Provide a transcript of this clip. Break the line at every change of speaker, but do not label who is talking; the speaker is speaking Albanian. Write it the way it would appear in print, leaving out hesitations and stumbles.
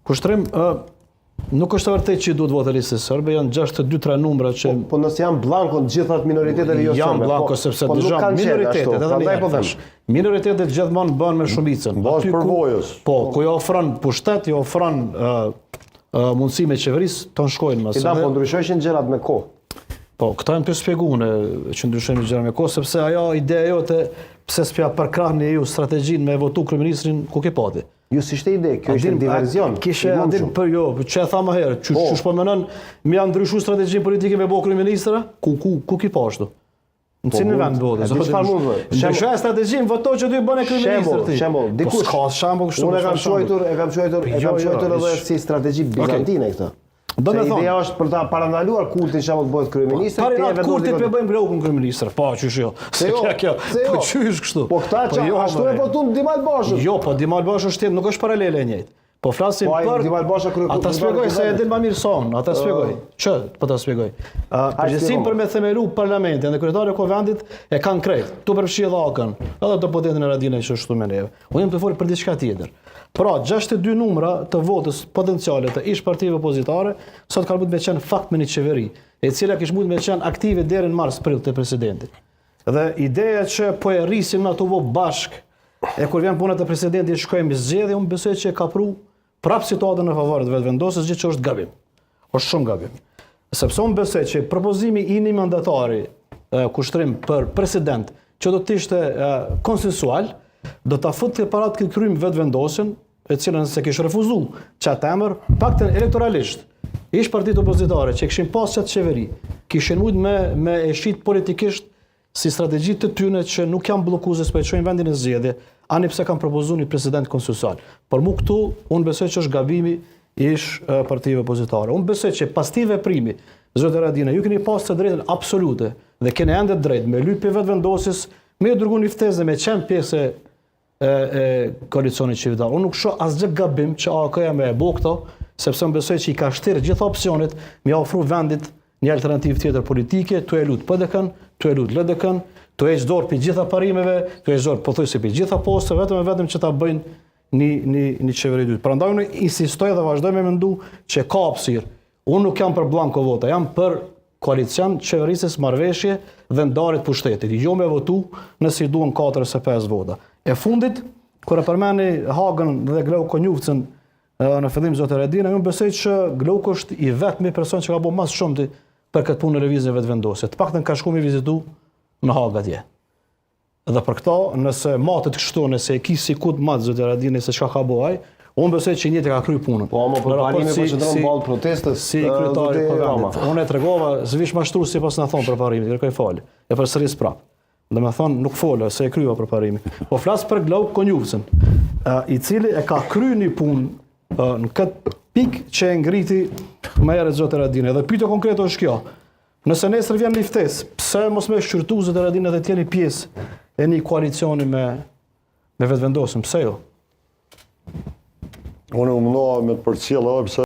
Kushtrim, nuk është vërtet që duhet votë listës sërbe, janë 62-3 numra që...
Po nëse janë blanko në gjithat minoriteteve jo sërbe.
Janë blanko, sepse dëgja minoritetet, edhe një herë thash. Minoritetet gjithmonë bënë me shumicën.
Bash përvojës.
Po, ku jo ofron pushtet, jo ofron mundësi me qeverisë, të shkojnë mësë.
Po ndryshojshin gjërat me kohë.
Po, këta janë për spjeguar që ndryshojnë gjërat me kohë, sepse ajo ideja jote pse s'pja përkrahni ju strategjinë me votu kryeministrin ku ke pati.
Ju s'ishte ide, kjo ishte diverzion.
Kishe adim për jo, që e tha më herë, që shpo mënën, mi janë ndryshu strategjinë politike me bo kryeministra, ku ki pashtu? Në cilin vend bëdhe? Ndryshoj strategjinë, voto që ty bëne kryeministrë ti.
Shembull, dikush. Unë e kam quajtur edhe si strategji bizantine këtë. Se ideja është për ta parandaluar kultin që të bëhet kryeministër.
Parandaluar kultin për bëjmë blokun kryeministër. Po, qysh jo. Po qysh kështu.
Po këta që ashtu e votun Dimal Bashës.
Jo, po Dimal Basha është tjetë, nuk është paralele e njëjtë. Po flasim për... Ata spjegoj se e din ma mirë son, ata spjegoj. Që po ta spjegoj? Përgjithësim për me themelu parlamentin dhe kryetari e Kovendit e kanë krejt. Tu përfshi edhe akën, edhe të potentin e Radinaj që është me neve. Unë jem të foli për diçka tjetër. Pra, 62 numra të votës potenciale të ish partive opozitare, sot ka mund me qenë fakt me një qeveri, e cila kish mund me qenë aktive deri në mars-prill të presidentit. Dhe ideja që po e rrisim në ato bashk, e kur vjen puna të presidentit shkojmë zgjedhje, unë besoj që e ka pru prapë situatën në favor të vetëvendosjes, gjë që është gabim. Është shumë gabim. Sepse unë besoj që propozimi i një mandatari kushtrim për president që do të ishte konsensual, do ta futë parat këtë krym vetëvendosjen, e cilën se kish refuzu çat emër, paktën elektoralisht. Ish partitë opozitare që kishin pas çat qeveri, kishin mujt me e shit politikisht si strategji të tyre që nuk janë bllokuese për të çojnë vendin në zgjedhje, ani pse kanë propozuar një president konsensual. Por mu këtu unë besoj që është gabimi ish partive opozitare. Unë besoj që pas këtij veprimi, zotë Radina, ju keni pas të drejtën absolute dhe keni ende drejt me lypje vetëvendosjes, me dërguar një ftesë me qenë pjesë koalicionit qevetar. Unë nuk shoh asgjë gabim që AK-ja me e bo këto, sepse më besoj që i ka shtirë gjitha opcionet me ofru vendit një alternativë tjetër politike, tu e lut PDK-n, tu e lut LDK-n, tu e heq dorë për gjitha parimeve, tu e heq dorë pothuajse për gjitha posteve, vetëm që ta bëjnë një qeveri dytë. Prandaj unë insistoj dhe vazhdoj me mendu që ka hapësirë. Unë nuk jam për blanko vota, jam për koalicion, qeverisës, marrëveshje dhe ndarjet pushtetit. Jo me votu nëse i duan 4 ose 5 vota. E fundit, kur e përmeni Hagën dhe Glauko Njufcën në fillim zotë Radina, unë besoj që Glauko është i vetmi person që ka bërë mas shumti për këtë punë në revizjen vetëvendosje. Të paktën ka shku me vizitu në Hagë atje. Dhe për këto, nëse matët kështu, nëse e kisi kut matë zotë Radina se çka ka bëj, unë besoj që njëti ka kry punën.
Po, ama për parimi për që të në balë protestës
si kryetari Kovendit. Unë e tregova, zvish mashtru si pas në thonë për parimit, kërkoj fali. E për sëris prapë. Dhe me thonë, nuk folë, se e kryva për parimi. Po flasë për Glauko Njufcën, i cili e ka kry një punë në këtë pikë që e ngriti me ere zotë Radina. Dhe pyetja konkrete është kjo. Nëse nesër vjen një ftesë, pse mos me shqyrtu zotë Radina dhe tjeni pjesë e një koalicioni me vetëvendosjen? Pse jo?
Unë u mundoha me të përcjellë edhe pse